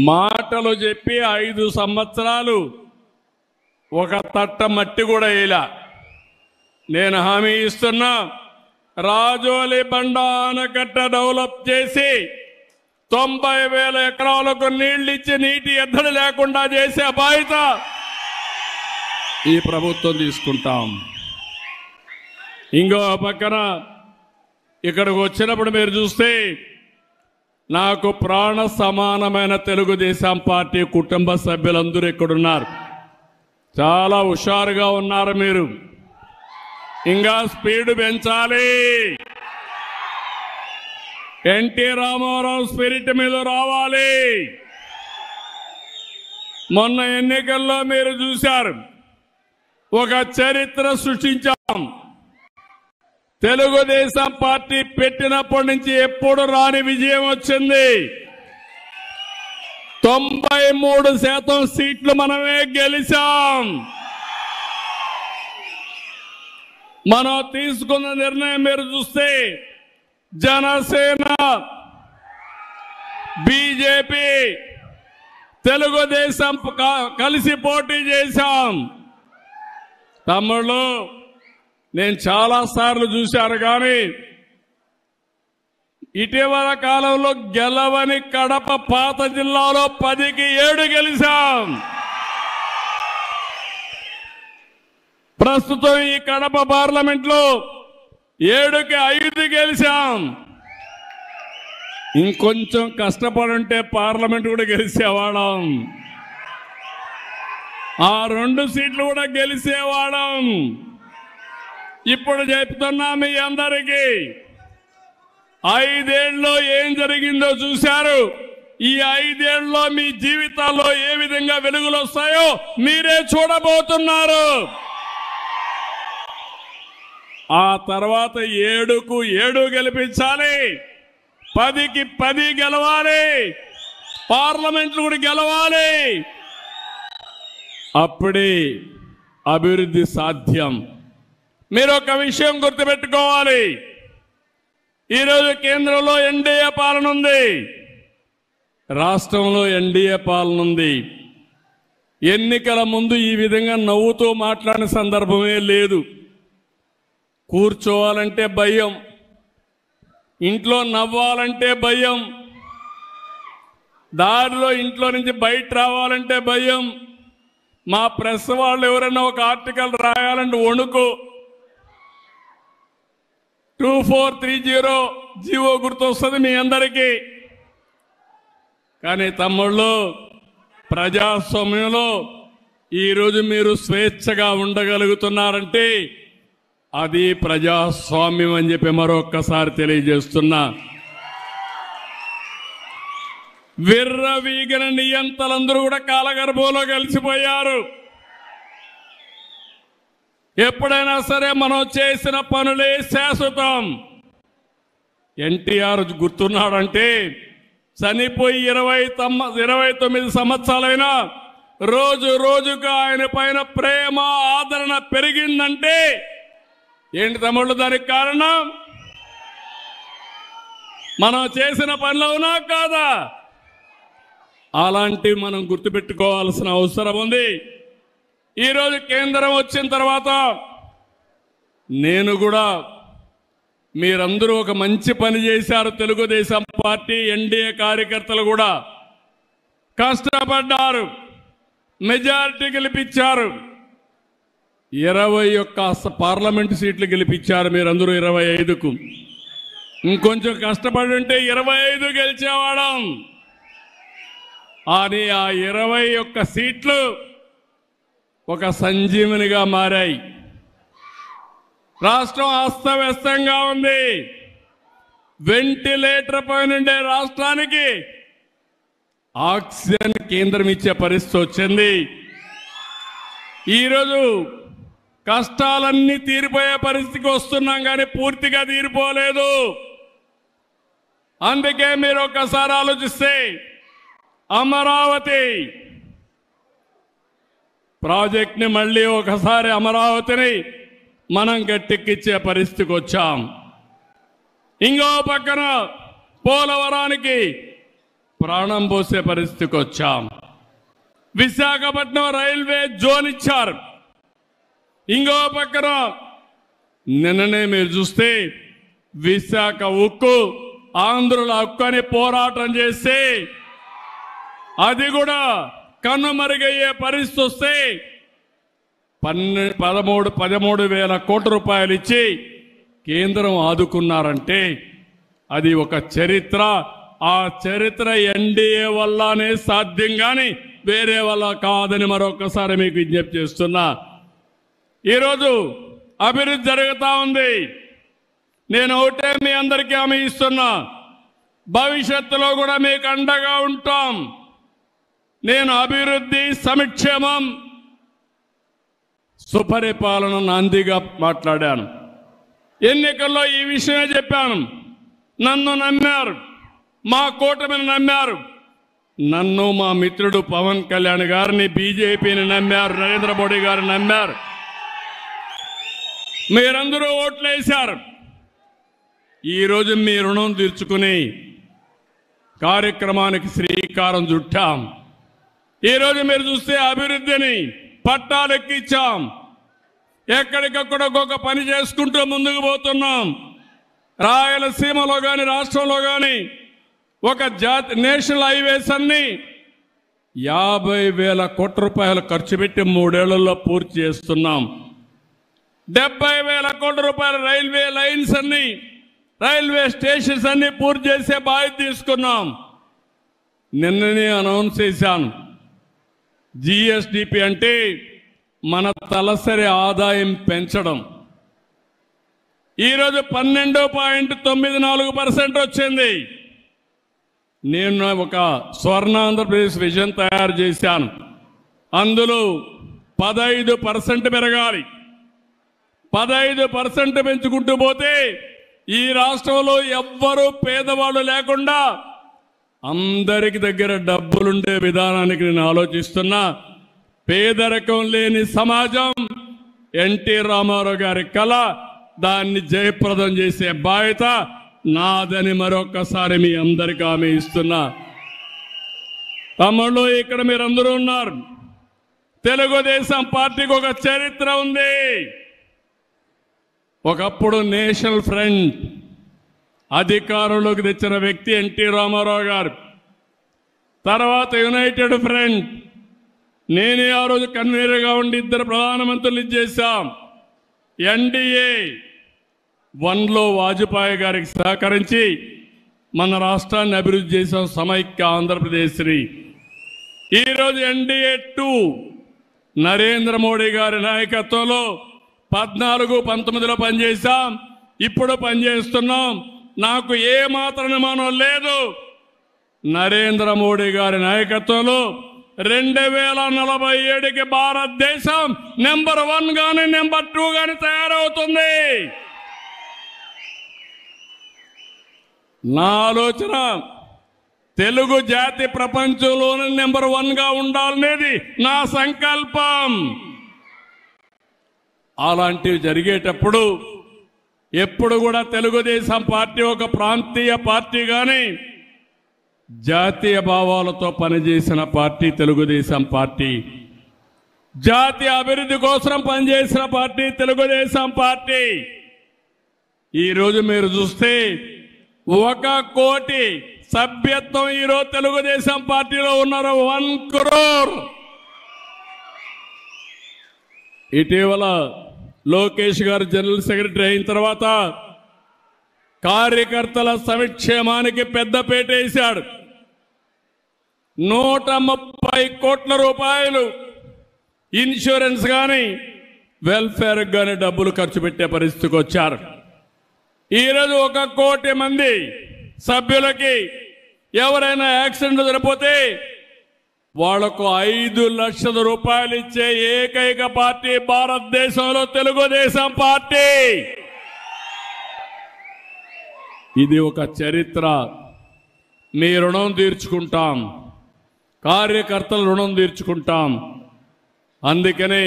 మాటలు చెప్పి 5 సంవత్సరాలు ఒక తట్ట మట్టి కూడా వేయలా. నేను హామీ ఇస్తున్నా, రాజోలి బండ ఆనకట్ట డెవలప్ చేసి 90,000 ఎకరాలకు నీళ్లు ఇచ్చి నీటి ఎద్దడి లేకుండా చేసే బాధ్యత ఈ ప్రభుత్వం తీసుకుంటాం. ఇంకో పక్కన ఇక్కడికి వచ్చినప్పుడు మీరు చూస్తే నాకు ప్రాణ సమానమైన తెలుగుదేశం పార్టీ కుటుంబ సభ్యులందరూ ఇక్కడున్నారు. చాలా హుషారుగా ఉన్నారు మీరు. ఇంకా స్పీడ్ పెంచాలి. ఎన్టీ రామారావు స్పిరిట్ మీద రావాలి. మొన్న ఎన్నికల్లో మీరు చూశారు, ఒక చరిత్ర సృష్టించాం. తెలుగుదేశం పార్టీ పెట్టినప్పటి నుంచి ఎప్పుడు రాని విజయం వచ్చింది. 93% సీట్లు మనమే గెలిచాం. మనం తీసుకున్న నిర్ణయం మీరు చూస్తే జనసేన, బీజేపీ, తెలుగుదేశం కలిసి పోటీ చేశాం. తమ్ముళ్ళు, నేను చాలా సార్లు చూశాను కానీ ఇటీవల కాలంలో గెలవని కడప పాత జిల్లాలో 10కి 7 గెలిచాం. ప్రస్తుతం ఈ కడప పార్లమెంట్లో 7కి 5 గెలిచాం. ఇంకొంచెం కష్టపడుంటే పార్లమెంట్ కూడా గెలిచేవాళ్ళం. ఆ 2 సీట్లు కూడా గెలిచేవాళ్ళం. ఇప్పుడు చెప్తున్నా మీ అందరికీ 5 ఏళ్ళలో ఏం జరిగిందో చూశారు. ఈ 5 ఏళ్ళలో మీ జీవితాల్లో ఏ విధంగా వెలుగులు వస్తాయో మీరే చూడబోతున్నారు. ఆ తర్వాత 7కు 7 గెలిపించాలి, 10కి 10 గెలవాలి, పార్లమెంట్లు కూడా గెలవాలి. అప్పుడే అభివృద్ధి సాధ్యం. మీరు ఒక విషయం గుర్తుపెట్టుకోవాలి. ఈరోజు కేంద్రంలో ఎన్డీఏ పాలన ఉంది, రాష్ట్రంలో ఎన్డీఏ పాలన ఉంది. ఎన్నికల ముందు ఈ విధంగా నవ్వుతూ మాట్లాడిన సందర్భమే లేదు. కూర్చోవాలంటే భయం, ఇంట్లో నవ్వాలంటే భయం, దారిలో ఇంట్లో నుంచి బయట రావాలంటే భయం. మా ప్రెస్ వాళ్ళు ఎవరైనా ఒక ఆర్టికల్ రాయాలంటే వణుకు. 2430 జీవో గుర్తొస్తుంది మీ అందరికీ. కానీ తమ్ముళ్ళు, ప్రజాస్వామ్యంలో ఈరోజు మీరు స్వేచ్ఛగా ఉండగలుగుతున్నారంటే అది ప్రజాస్వామ్యం అని చెప్పి మరొక్కసారి తెలియజేస్తున్నా. విర్రవీగిన నియంతలందరూ కూడా కాలగర్భంలో కలిసిపోయారు. ఎప్పుడైనా సరే మనం చేసిన పనులే శాశ్వతం. ఎన్టీఆర్ గుర్తున్నాడంటే చనిపోయి 29 సంవత్సరాలైనా రోజు రోజుకు ఆయన పైన ప్రేమ ఆదరణ పెరిగిందంటే ఏంటి తమ్ముళ్ళు దానికి కారణం? మనం చేసిన పనులు అవునా కాదా? అలాంటివి మనం గుర్తుపెట్టుకోవాల్సిన అవసరం ఉంది. ఈరోజు కేంద్రం వచ్చిన తర్వాత నేను కూడా, మీరందరూ ఒక మంచి పని చేశారు. తెలుగుదేశం పార్టీ ఎన్డీఏ కార్యకర్తలు కూడా కష్టపడ్డారు, మెజారిటీ గెలిపించారు. 21 పార్లమెంటు సీట్లు గెలిపించారు మీరందరూ 25కు. ఇంకొంచెం కష్టపడి ఉంటే 25 గెలిచేవాళ్ళం. అని ఆ 21 సీట్లు ఒక సంజీవనిగా మారాయి. రాష్ట్రం అస్తవ్యస్తంగా ఉంది. వెంటిలేటర్ పైనుండే రాష్ట్రానికి ఆక్సిజన్ కేంద్రం ఇచ్చే పరిస్థితి వచ్చింది. ఈరోజు కష్టాలన్నీ తీరిపోయే పరిస్థితికి వస్తున్నాం, కానీ పూర్తిగా తీరిపోలేదు. అందుకే మీరు ఒక్కసారి ఆలోచిస్తే అమరావతి ప్రాజెక్ట్ని మళ్ళీ ఒకసారి అమరావతిని మనం గట్టెక్కించే పరిస్థితికి వచ్చాం. ఇంకో పక్కన పోలవరానికి ప్రాణం పోసే పరిస్థితికి వచ్చాం. విశాఖపట్నం రైల్వే జోన్ ఇచ్చారు. ఇంకో పక్కన నిన్ననే మీరు చూస్తే విశాఖ ఉక్కు, ఆంధ్రుల హక్కు అని పోరాటం చేస్తే అది కూడా కన్నుమరుగయ్యే పరిస్థితి వస్తే 13,000 కోట్ల రూపాయలు ఇచ్చి కేంద్రం ఆదుకున్నారంటే అది ఒక చరిత్ర. ఆ చరిత్ర ఎన్డీఏ వల్లనే సాధ్యం, కానీ వేరే వల్ల కాదని మరొకసారి మీకు విజ్ఞప్తి చేస్తున్నా. ఈరోజు అభివృద్ధి జరుగుతూ ఉంది. నేను ఒకటే మీ అందరికీ హామీ ఇస్తున్నా, భవిష్యత్తులో కూడా మీకు అండగా ఉంటాం. నేను అభివృద్ధి, సంక్షేమం, సుపరిపాలన నాందిగా మాట్లాడాను. ఎన్నికల్లో ఈ విషయమే చెప్పాను. నన్ను నమ్మారు, మా కూటమిని నమ్మారు, నన్ను మా మిత్రుడు పవన్ కళ్యాణ్ గారిని, బీజేపీని నమ్మారు, నరేంద్ర మోడీ గారిని నమ్మారు. మీరందరూ ఓట్లేశారు. ఈరోజు మీ రుణం తీర్చుకుని కార్యక్రమానికి శ్రీకారం చుట్టాం. ఈరోజు మీరు చూస్తే అభివృద్ధిని పట్టాలెక్కించాం. ఎక్కడికక్కడ ఒక్కొక్క పని చేసుకుంటూ ముందుకు పోతున్నాం. రాయలసీమలో కానీ రాష్ట్రంలో కానీ ఒక నేషనల్ హైవేస్ అన్ని 50,000 కోట్ల రూపాయలు ఖర్చు పెట్టి 3 ఏళ్లలో పూర్తి చేస్తున్నాం. 70,000 కోట్ల రూపాయల రైల్వే లైన్స్ అన్ని, రైల్వే స్టేషన్స్ అన్ని పూర్తి చేసే బాధ్యత తీసుకున్నాం. నిన్ననే అనౌన్స్ చేశాను. జిఎస్డిపి అంటే మన తలసరి ఆదాయం పెంచడం. ఈరోజు 12.94% వచ్చింది. నేను ఒక స్వర్ణాంధ్రప్రదేశ్ విజన్ తయారు చేశాను. అందులో 15% పెరగాలి. 15% పెంచుకుంటూ పోతే ఈ రాష్ట్రంలో ఎవ్వరూ పేదవాళ్ళు లేకుండా అందరికి దగ్గర డబ్బులుండే విధానానికి నేను ఆలోచిస్తున్నా. పేదరికం లేని సమాజం ఎన్టీ రామారావు గారి కళ. దాన్ని జయప్రదం చేసే బాధ్యత నాదని మరొక్కసారి మీ అందరికీ హామీ ఇస్తున్నా. తమ్ముళ్ళు, ఇక్కడ మీరందరూ ఉన్నారు. తెలుగుదేశం పార్టీకి ఒక చరిత్ర ఉంది. ఒకప్పుడు నేషనల్ ఫ్రంట్ అధికారంలోకి తెచ్చిన వ్యక్తి ఎన్టీ రామారావు గారు. తర్వాత యునైటెడ్ ఫ్రంట్, నేనే ఆ రోజు కన్వీనర్గా ఉండి 2 ప్రధానమంత్రులు చేశాం. ఎన్డీఏ 1లో వాజ్పేయి గారికి సహకరించి మన రాష్ట్రాన్ని అభివృద్ధి చేసాం, సమైక్య ఆంధ్రప్రదేశ్ని. ఈరోజు ఎన్డీఏ 2 నరేంద్ర మోడీ గారి నాయకత్వంలో 14-19లో పనిచేశాం. ఇప్పుడు పనిచేస్తున్నాం. నాకు ఏ మాత్రం అనుమానం లేదు. నరేంద్ర మోడీ గారి నాయకత్వంలో 2047కి భారతదేశం నెంబర్ 1 గాని నెంబర్ 2 గాని తయారవుతుంది. నా ఆలోచన తెలుగు జాతి ప్రపంచంలోనే నెంబర్ 1గా ఉండాలనేది నా సంకల్పం. అలాంటివి జరిగేటప్పుడు ఎప్పుడు కూడా తెలుగుదేశం పార్టీ ఒక ప్రాంతీయ పార్టీ కానీ జాతీయ భావాలతో పనిచేసిన పార్టీ తెలుగుదేశం పార్టీ. జాతీయ అభివృద్ధి కోసం పనిచేసిన పార్టీ తెలుగుదేశం పార్టీ. ఈరోజు మీరు చూస్తే 1 కోటి సభ్యత్వం ఈరోజు తెలుగుదేశం పార్టీలో ఉన్నారు. 1 crore. ఇటీవల లోకేష్ గారు జనరల్ సెక్రటరీ అయిన తర్వాత కార్యకర్తల సంక్షేమానికి పెద్దపీట వేశాడు. 130 కోట్ల రూపాయలు ఇన్సూరెన్స్ కానీ వెల్ఫేర్ కానీ డబ్బులు ఖర్చు పెట్టే పరిస్థితికి వచ్చారు. ఈరోజు 1 కోటి మంది సభ్యులకి ఎవరైనా యాక్సిడెంట్ జరిగిపోతే వాళ్లకు 5 లక్షల రూపాయలు ఇచ్చే ఏకైక పార్టీ భారతదేశంలో తెలుగుదేశం పార్టీ. ఇది ఒక చరిత్ర. మీ రుణం తీర్చుకుంటాం, కార్యకర్తల రుణం తీర్చుకుంటాం. అందుకనే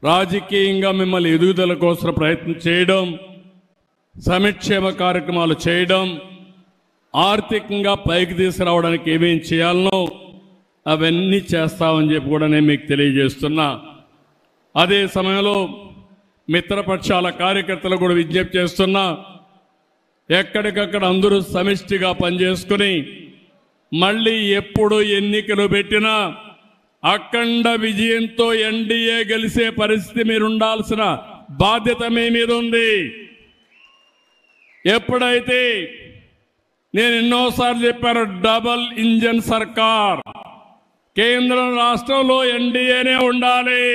రాజకీయంగా మిమ్మల్ని ఎదుగుదల కోసం ప్రయత్నం చేయడం, సంక్షేమ కార్యక్రమాలు చేయడం, ఆర్థికంగా పైకి తీసుకురావడానికి ఏమేం చేయాలనో అవన్నీ చేస్తామని చెప్పి కూడా నేను మీకు తెలియజేస్తున్నా. అదే సమయంలో మిత్రపక్షాల కార్యకర్తలు కూడా విజ్ఞప్తి చేస్తున్నా. ఎక్కడికక్కడ అందరూ సమిష్టిగా పనిచేసుకుని మళ్ళీ ఎప్పుడు ఎన్నికలు పెట్టినా అఖండ విజయంతో ఎన్డీఏ గెలిచే పరిస్థితి మీరు ఉండాల్సిన బాధ్యత మీ మీద ఉంది. ఎప్పుడైతే నేను ఎన్నోసార్లు చెప్పాను, డబల్ ఇంజన్ సర్కార్, కేంద్రం రాష్ట్రంలో ఎన్డీఏనే ఉండాలి.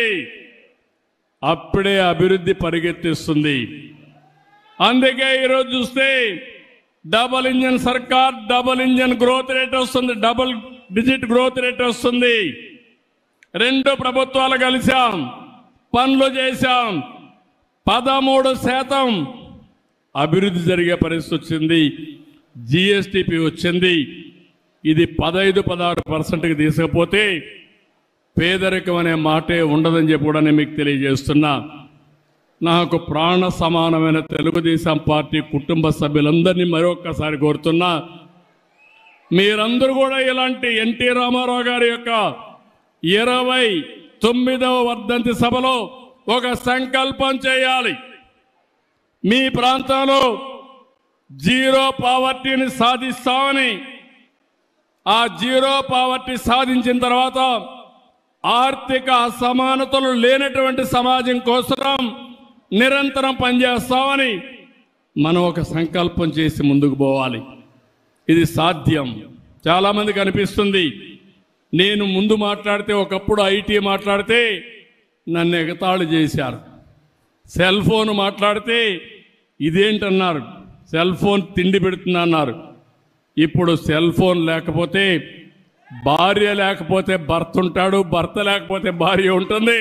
అప్పుడే అభివృద్ధి పరిగెత్తిస్తుంది. అందుకే ఈరోజు చూస్తే డబల్ ఇంజన్ సర్కార్, డబల్ ఇంజన్ గ్రోత్ రేట్ వస్తుంది, డబుల్ డిజిట్ గ్రోత్ రేట్ వస్తుంది. 2 ప్రభుత్వాలు కలిసాం, పనులు చేశాం. 13% అభివృద్ధి జరిగే పరిస్థితి వచ్చింది. జిఎస్టిపి వచ్చింది. ఇది 15-16%కి తీసుకపోతే పేదరికం అనే మాటే ఉండదని చెప్పి కూడా నేను మీకు తెలియజేస్తున్నా. నాకు ప్రాణ సమానమైన తెలుగుదేశం పార్టీ కుటుంబ సభ్యులందరినీ మరొక్కసారి కోరుతున్నా, మీరందరూ కూడా ఇలాంటి ఎన్టీ రామారావు గారి యొక్క 9వ వర్ధంతి సభలో ఒక సంకల్పం చేయాలి. మీ ప్రాంతంలో జీరో పావర్టీని సాధిస్తామని, ఆ జీరో పావర్టీ సాధించిన తర్వాత ఆర్థిక అసమానతలు లేనటువంటి సమాజం కోసం నిరంతరం పనిచేస్తామని మనం ఒక సంకల్పం చేసి ముందుకు పోవాలి. ఇది సాధ్యం. చాలామందికి అనిపిస్తుంది, నేను ముందు మాట్లాడితే, ఒకప్పుడు ఐటీ మాట్లాడితే నన్ను ఎగతాళి చేశారు, సెల్ ఫోన్ మాట్లాడితే ఇదేంటన్నారు, సెల్ ఫోన్ తిండి పెడుతున్నా అన్నారు. ఇప్పుడు సెల్ ఫోన్ లేకపోతే భార్య లేకపోతే భర్త ఉంటాడు, భర్త లేకపోతే భార్య ఉంటుంది,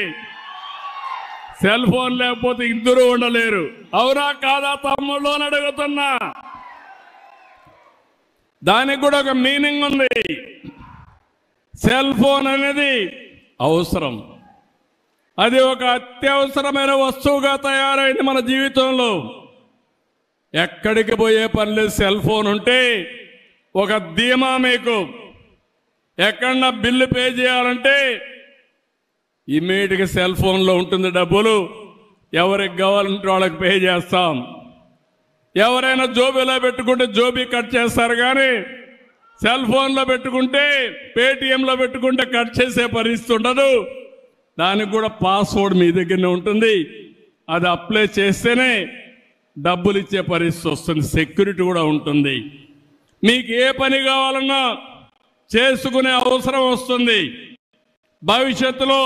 సెల్ ఫోన్ లేకపోతే ఇద్దరు ఉండలేరు. అవునా కాదా తమ్ముళ్ళు అని అడుగుతున్నా. దానికి కూడా ఒక మీనింగ్ ఉంది. సెల్ ఫోన్ అనేది అవసరం, అది ఒక అత్యవసరమైన వస్తువుగా తయారైంది మన జీవితంలో. ఎక్కడికి పోయే పని లేదు, సెల్ ఫోన్ ఉంటే ఒక ధీమా. మీకు ఎక్కడన్నా బిల్లు పే చేయాలంటే ఇమ్మీడియట్గా సెల్ ఫోన్లో ఉంటుంది డబ్బులు. ఎవరికి కావాలంటే వాళ్ళకి పే చేస్తాం. ఎవరైనా జోబీలో పెట్టుకుంటే జోబీ కట్ చేస్తారు, కానీ సెల్ ఫోన్లో పెట్టుకుంటే, పేటిఎంలో పెట్టుకుంటే కట్ చేసే పరిస్థితి ఉండదు. దానికి కూడా పాస్వర్డ్ మీ దగ్గరనే ఉంటుంది. అది అప్లై చేస్తేనే డబ్బులు ఇచ్చే పరిస్థితి వస్తుంది, సెక్యూరిటీ కూడా ఉంటుంది. మీకు ఏ పని కావాలన్నా చేసుకునే అవసరం వస్తుంది. భవిష్యత్తులో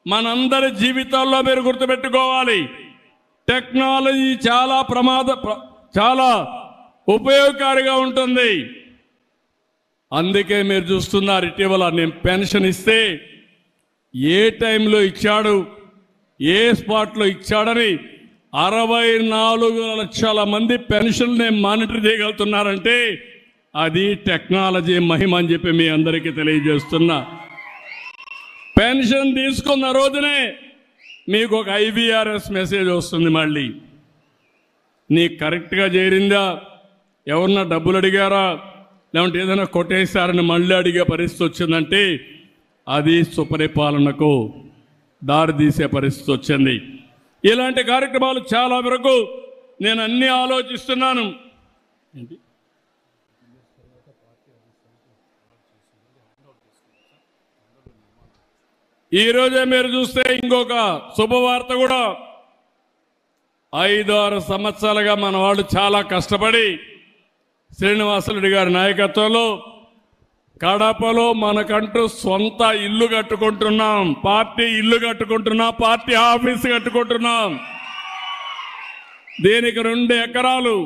మనందరి జీవితాల్లో మీరు గుర్తుపెట్టుకోవాలి, టెక్నాలజీ చాలా ఉపయోగకారిగా ఉంటుంది. అందుకే మీరు చూస్తున్నారు, ఇటీవల నేను పెన్షన్ ఇస్తే ఏ టైంలో ఇచ్చాడు, ఏ స్పాట్లో ఇచ్చాడని 64 లక్షల మంది పెన్షన్ని మానిటర్ చేయగలుగుతున్నారంటే అది టెక్నాలజీ మహిమ అని చెప్పి మీ అందరికీ తెలియజేస్తున్నా. పెన్షన్ తీసుకున్న రోజునే మీకు ఒక IVRS మెసేజ్ వస్తుంది. మళ్ళీ నీకు కరెక్ట్గా చేరిందా, ఎవరన్నా డబ్బులు అడిగారా, లేదంటే ఏదైనా కొట్టేశారని మళ్ళీ అడిగే పరిస్థితి వచ్చిందంటే అది సుపరిపాలనకు దారితీసే పరిస్థితి వచ్చింది. ఇలాంటి కార్యక్రమాలు చాలా వరకు నేను అన్నీ ఆలోచిస్తున్నాను. ఈరోజే మీరు చూస్తే ఇంకొక శుభవార్త కూడా, 5-6 సంవత్సరాలుగా మన వాళ్ళు చాలా కష్టపడి శ్రీనివాసరెడ్డి గారి నాయకత్వంలో కడపలో మనకంటూ సొంత ఇల్లు కట్టుకుంటున్నాం, పార్టీ ఇల్లు కట్టుకుంటున్నాం, పార్టీ ఆఫీసు కట్టుకుంటున్నాం. దీనికి 2 ఎకరాలు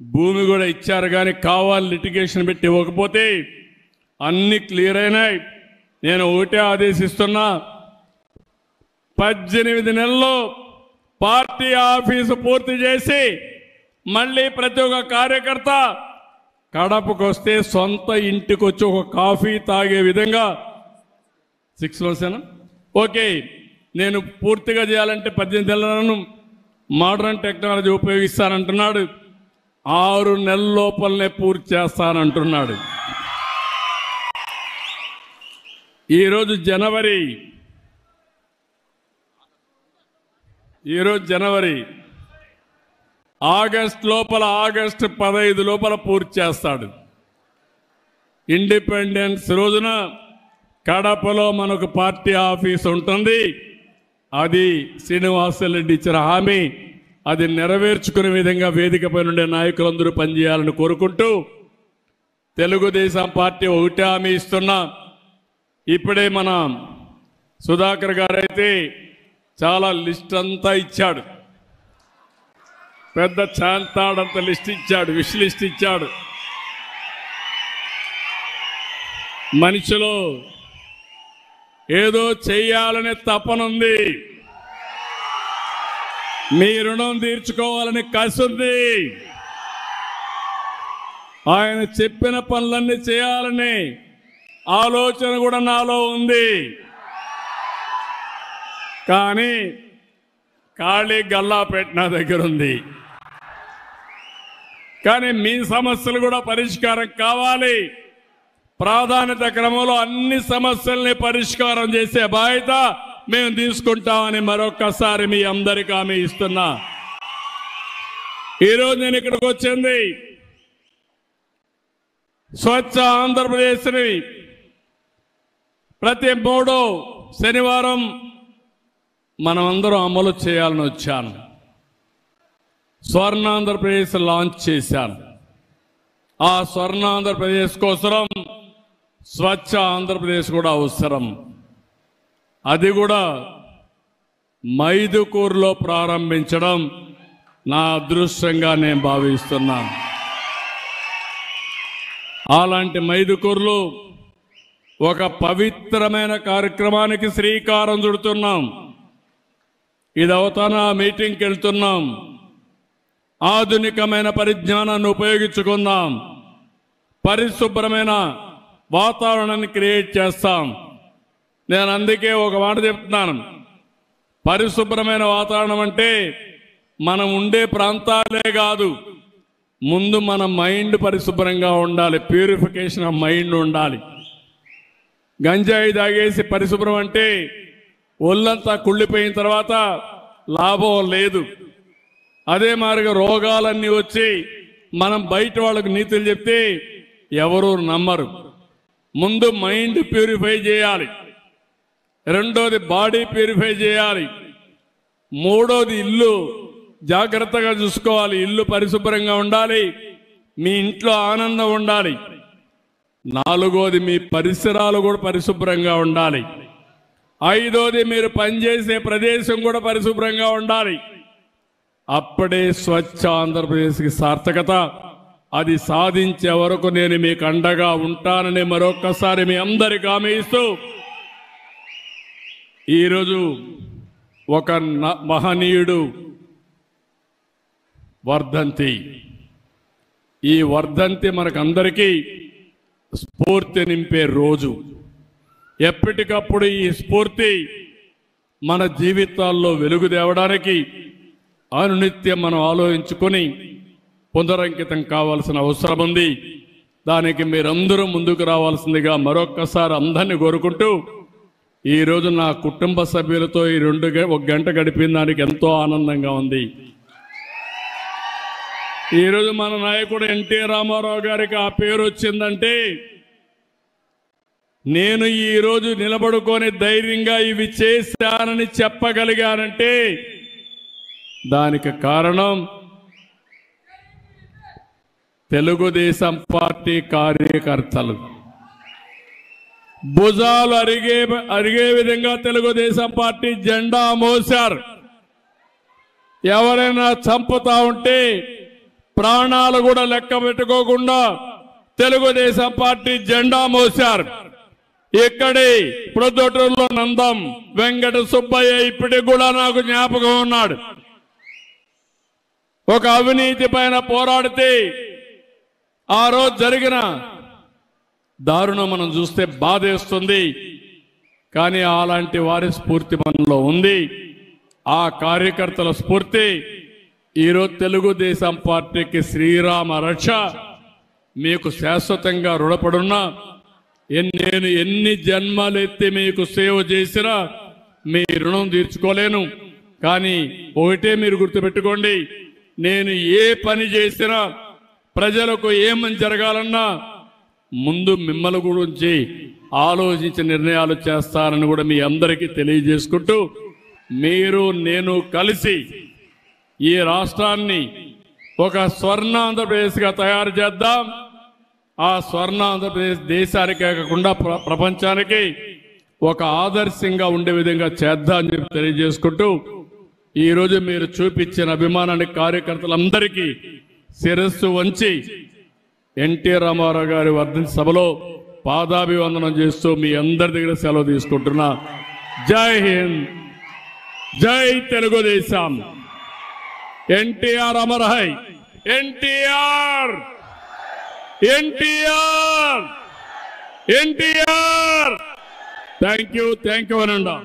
భూమి కూడా ఇచ్చారు, కానీ కావాలి లిటిగేషన్ పెట్టి ఇవ్వకపోతే అన్ని క్లియర్ అయినాయి. నేను ఒకటే ఆదేశిస్తున్నా, 18 నెలల్లో పార్టీ ఆఫీసు పూర్తి చేసి మళ్ళీ ప్రతి ఒక్క కార్యకర్త కడపకు వస్తే సొంత ఇంటికి వచ్చి ఒక కాఫీ తాగే విధంగా 6 months ఓకే, నేను పూర్తిగా చేయాలంటే 18 నెలలను మోడర్న్ టెక్నాలజీ ఉపయోగిస్తానంటున్నాడు. 6 నెలల లోపలనే పూర్తి చేస్తానంటున్నాడు. ఈరోజు జనవరి, ఆగస్ట్ 15 లోపల పూర్తి చేస్తాడు. ఇండిపెండెన్స్ రోజున కడపలో మనకు పార్టీ ఆఫీస్ ఉంటుంది. అది శ్రీనివాసరెడ్డి ఇచ్చిన హామీ, అది నెరవేర్చుకునే విధంగా వేదికపై నుండే నాయకులందరూ పనిచేయాలని కోరుకుంటూ, తెలుగుదేశం పార్టీ ఒకటే హామీ ఇస్తున్నా. ఇప్పుడే మన సుధాకర్ గారు అయితే చాలా లిస్ట్ అంతా ఇచ్చాడు, పెద్ద చాంతాడంత లిస్ట్ ఇచ్చాడు, విష్ లిస్ట్ ఇచ్చాడు. మనిషిలో ఏదో చెయ్యాలనే తపనుంది, మీ రుణం తీర్చుకోవాలని కసి ఉంది, ఆయన చెప్పిన పనులన్నీ చేయాలని ఆలోచన కూడా నాలో ఉంది. కానీ ఖాళీ గల్లాపేట నా దగ్గర ఉంది. కానీ మీ సమస్యలు కూడా పరిష్కారం కావాలి. ప్రాధాన్యత క్రమంలో అన్ని సమస్యల్ని పరిష్కారం చేసే బాధ్యత మేము తీసుకుంటామని మరొక్కసారి మీ అందరికీ హామీ ఇస్తున్నా. ఈరోజు నేను ఇక్కడికి వచ్చింది స్వచ్ఛ ఆంధ్రప్రదేశ్ని ప్రతి 3వ శనివారం మనమందరం అమలు చేయాలని వచ్చాను. స్వర్ణాంధ్రప్రదేశ్ లాంచ్ చేశాను. ఆ స్వర్ణాంధ్రప్రదేశ్ కోసం స్వచ్ఛ ఆంధ్రప్రదేశ్ కూడా అవసరం. అది కూడా మైదుకూరులో ప్రారంభించడం నా అదృష్టంగా నేను భావిస్తున్నాను. అలాంటి మైదుకూరులో ఒక పవిత్రమైన కార్యక్రమానికి శ్రీకారం చుడుతున్నాం. ఇది అవుతానా మీటింగ్కి వెళ్తున్నాం. ఆధునికమైన పరిజ్ఞానాన్ని ఉపయోగించుకుందాం. పరిశుభ్రమైన వాతావరణాన్ని క్రియేట్ చేస్తాం. నేను అందుకే ఒక మాట చెప్తున్నాను. పరిశుభ్రమైన వాతావరణం అంటే మనం ఉండే ప్రాంతాలే కాదు, ముందు మన మైండ్ పరిశుభ్రంగా ఉండాలి. ప్యూరిఫికేషన్ ఆఫ్ మైండ్ ఉండాలి. గంజాయి తాగేసి పరిశుభ్రం అంటే ఒళ్ళంతా కుళ్ళిపోయిన తర్వాత లాభం లేదు. అదే మాదిరిగా రోగాలన్నీ వచ్చి మనం బయట వాళ్ళకు నీతులు చెప్తే ఎవరు నమ్మరు. ముందు మైండ్ ప్యూరిఫై చేయాలి. రెండోది బాడీ ప్యూరిఫై చేయాలి. మూడోది ఇల్లు జాగ్రత్తగా చూసుకోవాలి. ఇల్లు పరిశుభ్రంగా ఉండాలి. మీ ఇంట్లో ఆనందం ఉండాలి. నాలుగోది మీ పరిసరాలు కూడా పరిశుభ్రంగా ఉండాలి. ఐదోది మీరు పనిచేసే ప్రదేశం కూడా పరిశుభ్రంగా ఉండాలి. అప్పుడే స్వచ్ఛ ఆంధ్రప్రదేశ్కి సార్థకత. అది సాధించే వరకు నేను మీకు అండగా ఉంటానని మరొక్కసారి మీ అందరికీ హామీ ఇస్తూ, ఈరోజు ఒక మహనీయుడు వర్ధంతి. ఈ వర్ధంతి మనకందరికీ స్ఫూర్తి నింపే రోజు. ఎప్పటికప్పుడు ఈ స్ఫూర్తి మన జీవితాల్లో వెలుగు తేవడానికి అనునిత్యం మనం ఆలోచించుకొని పునరంకితం కావాల్సిన అవసరం ఉంది. దానికి మీరందరూ ముందుకు రావాల్సిందిగా మరొక్కసారి అందరినీ కోరుకుంటూ, ఈరోజు నా కుటుంబ సభ్యులతో ఈ 1 గంట గడిపిన దానికి ఎంతో ఆనందంగా ఉంది. ఈరోజు మన నాయకుడు ఎన్టీ రామారావు గారికి ఆ పేరు వచ్చిందంటే, నేను ఈరోజు నిలబడుకొని ధైర్యంగా ఇవి చేశానని చెప్పగలిగానంటే దానికి కారణం తెలుగుదేశం పార్టీ కార్యకర్తలు. భుజాలు అరిగే విధంగా తెలుగుదేశం పార్టీ జెండా మోశారు. ఎవరైనా చంపుతా ఉంటే ప్రాణాలు కూడా లెక్క పెట్టుకోకుండా తెలుగుదేశం పార్టీ జెండా మోశారు. ఇక్కడి ప్రొద్దుటూరులో నందం వెంకట సుబ్బయ్య ఇప్పటికి కూడా నాకు జ్ఞాపకం ఉన్నాడు. ఒక అవినీతి పైన పోరాడితే ఆ రోజు జరిగిన దారుణం మనం చూస్తే బాధేస్తుంది. కానీ అలాంటి వారి స్ఫూర్తి మనలో ఉంది. ఆ కార్యకర్తల స్ఫూర్తి ఈరోజు తెలుగుదేశం పార్టీకి శ్రీరామ రక్ష. మీకు శాశ్వతంగా రుణపడున్నా. నేను ఎన్ని జన్మలెత్తి మీకు సేవ చేసినా మీ రుణం తీర్చుకోలేను. కానీ ఒకటే మీరు గుర్తుపెట్టుకోండి, నేను ఏ పని చేసినా ప్రజలకు ఏమని జరగాలన్నా ముందు మిమ్మల్ని గురించి ఆలోచించి నిర్ణయాలు చేస్తారని కూడా మీ అందరికీ తెలియజేసుకుంటూ, మీరు నేను కలిసి ఈ రాష్ట్రాన్ని ఒక స్వర్ణ ఆంధ్రప్రదేశ్గా తయారు చేద్దాం. ఆ స్వర్ణ ఆంధ్రప్రదేశ్ దేశానికే కాకుండా ప్రపంచానికి ఒక ఆదర్శంగా ఉండే విధంగా చేద్దామని చెప్పి తెలియజేసుకుంటూ, ఈరోజు మీరు చూపించిన అభిమానానికి కార్యకర్తలందరికీ శిరస్సు వంచి ఎన్టీ రామారావు గారి వర్ధంతి సభలో పాదాభివందనం చేస్తూ మీ అందరి దగ్గర సెలవు తీసుకుంటున్నా. జై హింద్, జై తెలుగుదేశం. ఎన్టీఆర్ అమర్ హై. NTR, NTR, NTR. Thank you అనండా.